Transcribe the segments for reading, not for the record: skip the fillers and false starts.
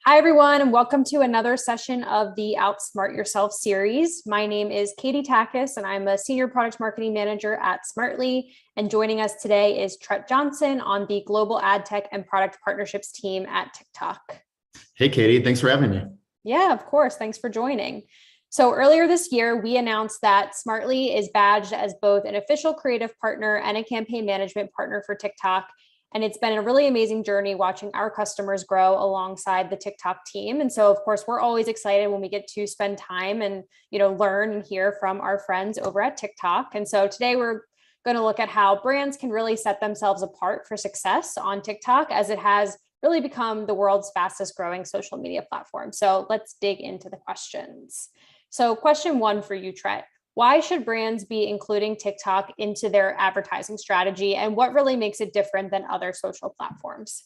Hi, everyone, and welcome to another session of the Outsmart Yourself series. My name is Katie Takis, and I'm a Senior Product Marketing Manager at Smartly. And joining us today is Tret Johnson on the Global Ad Tech and Product Partnerships team at TikTok. Hey, Katie, thanks for having me. Yeah, of course. Thanks for joining. So earlier this year, we announced that Smartly is badged as both an official creative partner and a campaign management partner for TikTok. And it's been a really amazing journey watching our customers grow alongside the TikTok team. And so, of course, we're always excited when we get to spend time and, learn and hear from our friends over at TikTok. And so today we're going to look at how brands can really set themselves apart for success on TikTok, as it has really become the world's fastest growing social media platform. So let's dig into the questions. So question one for you, Tret. Why should brands be including TikTok into their advertising strategy, and what really makes it different than other social platforms?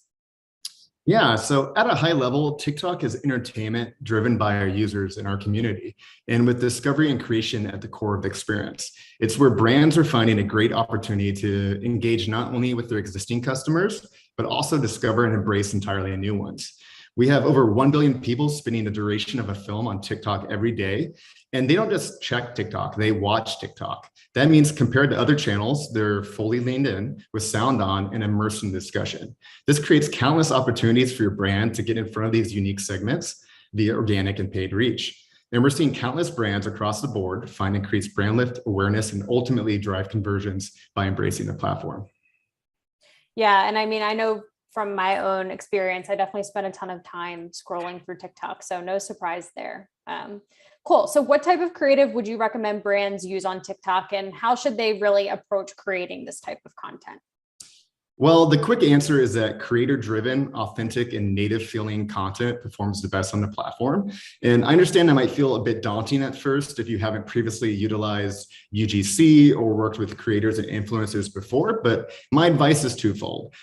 Yeah, so at a high level, TikTok is entertainment driven by our users in our community, and with discovery and creation at the core of the experience. It's where brands are finding a great opportunity to engage not only with their existing customers, but also discover and embrace entirely new ones. We have over 1 billion people spending the duration of a film on TikTok every day. And they don't just check TikTok, they watch TikTok. That means compared to other channels, they're fully leaned in with sound on and immersed in discussion. This creates countless opportunities for your brand to get in front of these unique segments via organic and paid reach. And we're seeing countless brands across the board find increased brand lift, awareness, and ultimately drive conversions by embracing the platform. Yeah, and I know from my own experience, I definitely spent a ton of time scrolling through TikTok, so no surprise there. Cool. So what type of creative would you recommend brands use on TikTok, and how should they really approach creating this type of content? Well, the quick answer is that creator-driven, authentic, and native-feeling content performs the best on the platform. And I understand that might feel a bit daunting at first if you haven't previously utilized UGC or worked with creators and influencers before, but my advice is twofold.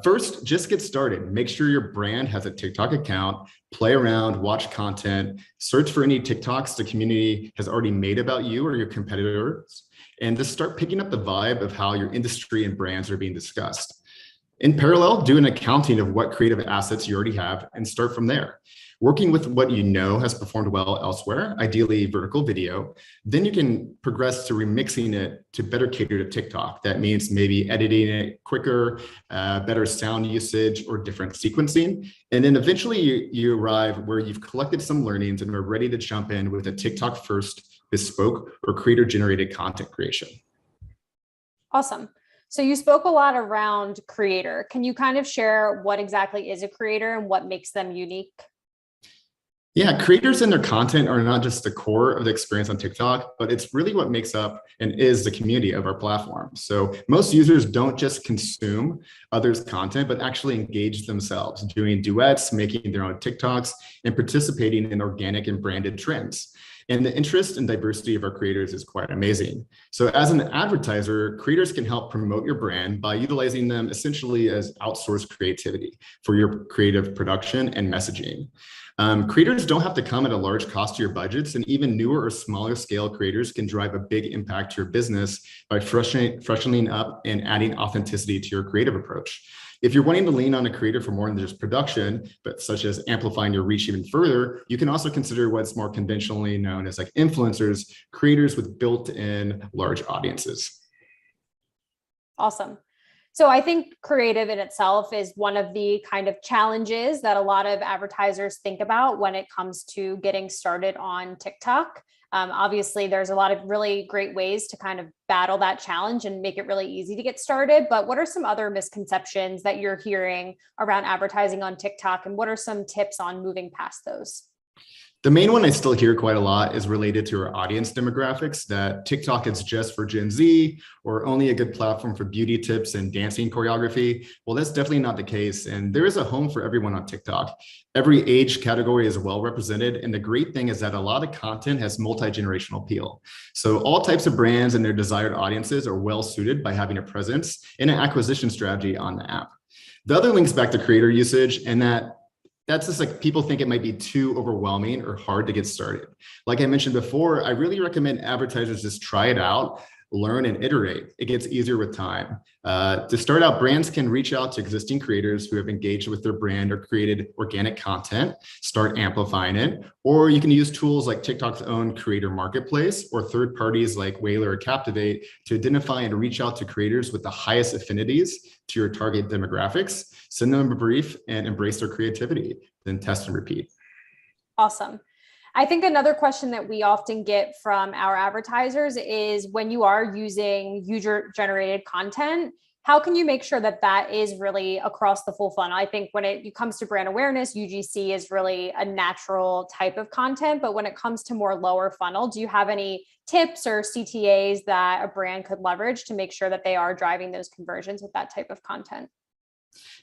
First, just get started. Make sure your brand has a TikTok account, play around, watch content, search for any TikToks the community has already made about you or your competitors, and just start picking up the vibe of how your industry and brands are being discussed. In parallel, do an accounting of what creative assets you already have and start from there. Working with what you know has performed well elsewhere, ideally vertical video, then you can progress to remixing it to better cater to TikTok. That means maybe editing it quicker, better sound usage, or different sequencing. And then eventually you arrive where you've collected some learnings and are ready to jump in with a TikTok first bespoke or creator generated content creation. Awesome. So you spoke a lot around creator. Can you kind of share what exactly is a creator and what makes them unique? Yeah, creators and their content are not just the core of the experience on TikTok, but it's really what makes up and is the community of our platform. So most users don't just consume others' content, but actually engage themselves, doing duets, making their own TikToks, and participating in organic and branded trends. And the interest and diversity of our creators is quite amazing. So as an advertiser, creators can help promote your brand by utilizing them essentially as outsourced creativity for your creative production and messaging. Creators don't have to come at a large cost to your budgets, and even newer or smaller scale creators can drive a big impact to your business by freshening up and adding authenticity to your creative approach. If you're wanting to lean on a creator for more than just production, but such as amplifying your reach even further, you can also consider what's more conventionally known as like influencers, creators with built-in large audiences. Awesome. So I think creative in itself is one of the kind of challenges that a lot of advertisers think about when it comes to getting started on TikTok. Obviously, there's a lot of really great ways to kind of battle that challenge and make it really easy to get started. But what are some other misconceptions that you're hearing around advertising on TikTok? And what are some tips on moving past those? The main one I still hear quite a lot is related to our audience demographics, that TikTok is just for Gen Z or only a good platform for beauty tips and dancing choreography. Well, that's definitely not the case. And there is a home for everyone on TikTok. Every age category is well represented. And the great thing is that a lot of content has multi-generational appeal. So all types of brands and their desired audiences are well suited by having a presence and an acquisition strategy on the app. The other links back to creator usage, and that's just like people think it might be too overwhelming or hard to get started. Like I mentioned before, I really recommend advertisers just try it out, learn and iterate. It gets easier with time. To start out, brands can reach out to existing creators who have engaged with their brand or created organic content, start amplifying it, or you can use tools like TikTok's own creator marketplace or third parties like Whaler or Captivate to identify and reach out to creators with the highest affinities to your target demographics, send them a brief and embrace their creativity, then test and repeat. Awesome. I think another question that we often get from our advertisers is when you are using user-generated content, how can you make sure that that is really across the full funnel? I think when it comes to brand awareness, UGC is really a natural type of content, but when it comes to more lower funnel, do you have any tips or CTAs that a brand could leverage to make sure that they are driving those conversions with that type of content?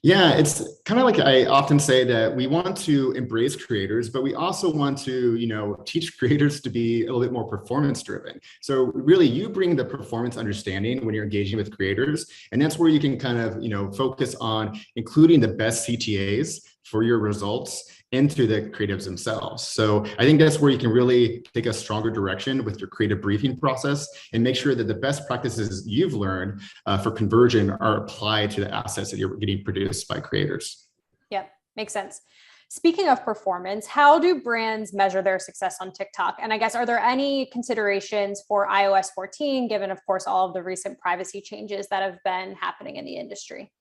Yeah, it's kind of like I often say that we want to embrace creators, but we also want to, teach creators to be a little bit more performance driven. So really you bring the performance understanding when you're engaging with creators. And that's where you can kind of, focus on including the best CTAs for your results into the creatives themselves. So I think that's where you can really take a stronger direction with your creative briefing process and make sure that the best practices you've learned for conversion are applied to the assets that you're getting produced by creators. Yep, makes sense. Speaking of performance, how do brands measure their success on TikTok? And I guess, are there any considerations for iOS 14, given, of course, all of the recent privacy changes that have been happening in the industry?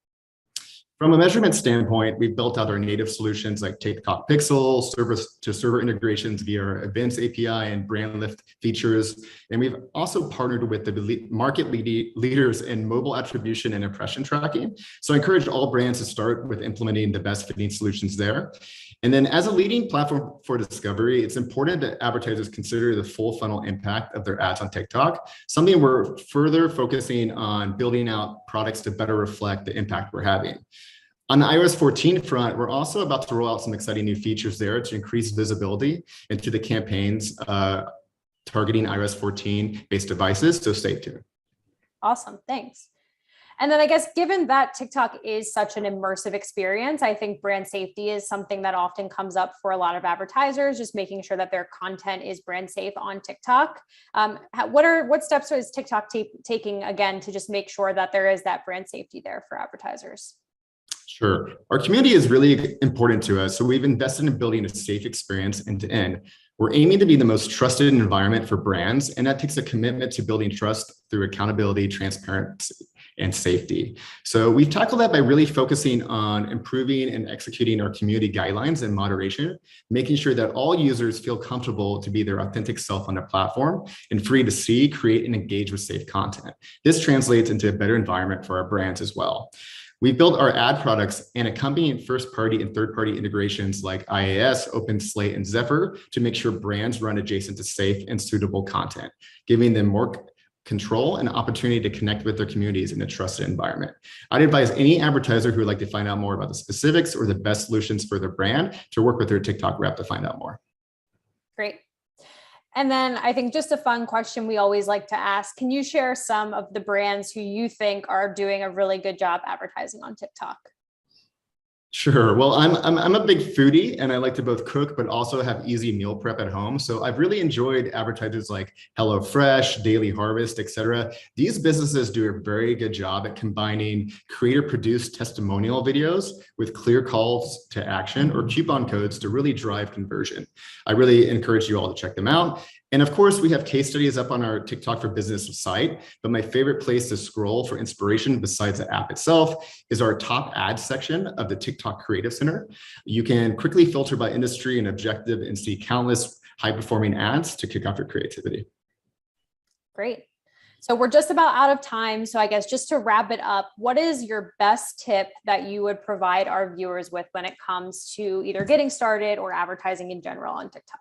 From a measurement standpoint, we've built out our native solutions like TikTok Pixel, server-to-server integrations via our Events API and brand lift features. And we've also partnered with the market leaders in mobile attribution and impression tracking. So I encourage all brands to start with implementing the best fitting solutions there. And then as a leading platform for discovery, it's important that advertisers consider the full funnel impact of their ads on TikTok, something we're further focusing on building out products to better reflect the impact we're having. On the iOS 14 front, we're also about to roll out some exciting new features there to increase visibility into the campaigns targeting iOS 14 based devices, so stay tuned. Awesome, thanks. And then I guess, given that TikTok is such an immersive experience, I think brand safety is something that often comes up for a lot of advertisers, just making sure that their content is brand safe on TikTok. What steps is TikTok taking, again, to just make sure that there is that brand safety there for advertisers? Sure. Our community is really important to us, so we've invested in building a safe experience end to end. We're aiming to be the most trusted environment for brands, and that takes a commitment to building trust through accountability, transparency, and safety. So we've tackled that by really focusing on improving and executing our community guidelines and moderation, making sure that all users feel comfortable to be their authentic self on the platform and free to see, create, and engage with safe content. This translates into a better environment for our brands as well. We've built our ad products and accompanying first-party and third-party integrations like IAS, OpenSlate, and Zephyr to make sure brands run adjacent to safe and suitable content, giving them more control and opportunity to connect with their communities in a trusted environment. I'd advise any advertiser who would like to find out more about the specifics or the best solutions for their brand to work with their TikTok rep to find out more. Great. And then I think just a fun question we always like to ask, can you share some of the brands who you think are doing a really good job advertising on TikTok? Sure. Well, I'm a big foodie and I like to both cook, but also have easy meal prep at home. So I've really enjoyed advertisers like HelloFresh, Daily Harvest, etc. These businesses do a very good job at combining creator-produced testimonial videos with clear calls to action or coupon codes to really drive conversion. I really encourage you all to check them out. And of course, we have case studies up on our TikTok for Business site, but my favorite place to scroll for inspiration besides the app itself is our top ads section of the TikTok Creative Center. You can quickly filter by industry and objective and see countless high-performing ads to kick off your creativity. Great. So we're just about out of time. So I guess just to wrap it up, what is your best tip that you would provide our viewers with when it comes to either getting started or advertising in general on TikTok?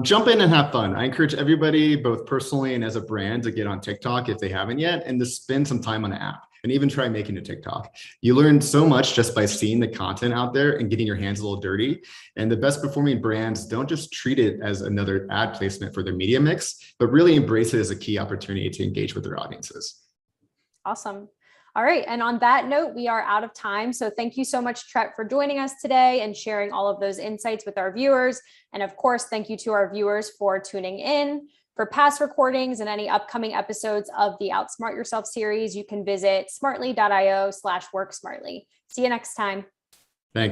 Jump in and have fun. I encourage everybody, both personally and as a brand, to get on TikTok if they haven't yet, and to spend some time on the app and even try making a TikTok. You learn so much just by seeing the content out there and getting your hands a little dirty. And the best performing brands don't just treat it as another ad placement for their media mix, but really embrace it as a key opportunity to engage with their audiences. Awesome. All right. And on that note, we are out of time. So thank you so much, Tret, for joining us today and sharing all of those insights with our viewers. And of course, thank you to our viewers for tuning in. For past recordings and any upcoming episodes of the Outsmart Yourself series, you can visit smartly.io/worksmartly. See you next time.